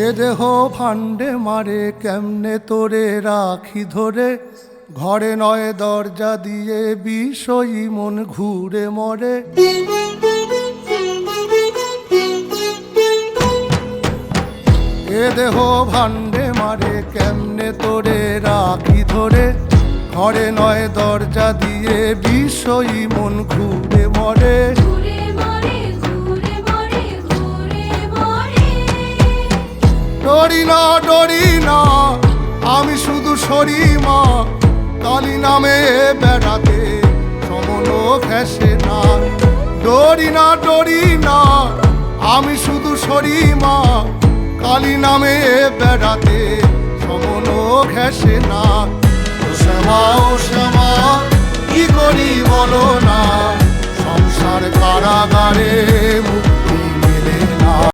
এ দেহ ভান্ডে মারে কেমনে তোরে রাখি ধরে, ঘরে নয় দরজা দিয়ে বিষয়ী মন ঘুরে মরে। এ দেহ ভান্ডে মারে কেমনে তোরে রাখি ধরে, ঘরে নয় দরজা দিয়ে বিষয়ী মন ঘুরে মরে। ডরি না ডরি না আমি শুধু সরি মা, কালী নামে বেড়াতে সমন ঘেঁষে না। ডরি না ডরি না আমি শুধু সরি মা, কালী নামে বেড়াতে সমন ঘেঁষে না। ও শ্যামা কি করি বলো না, সংসার কারাগারে মুক্তি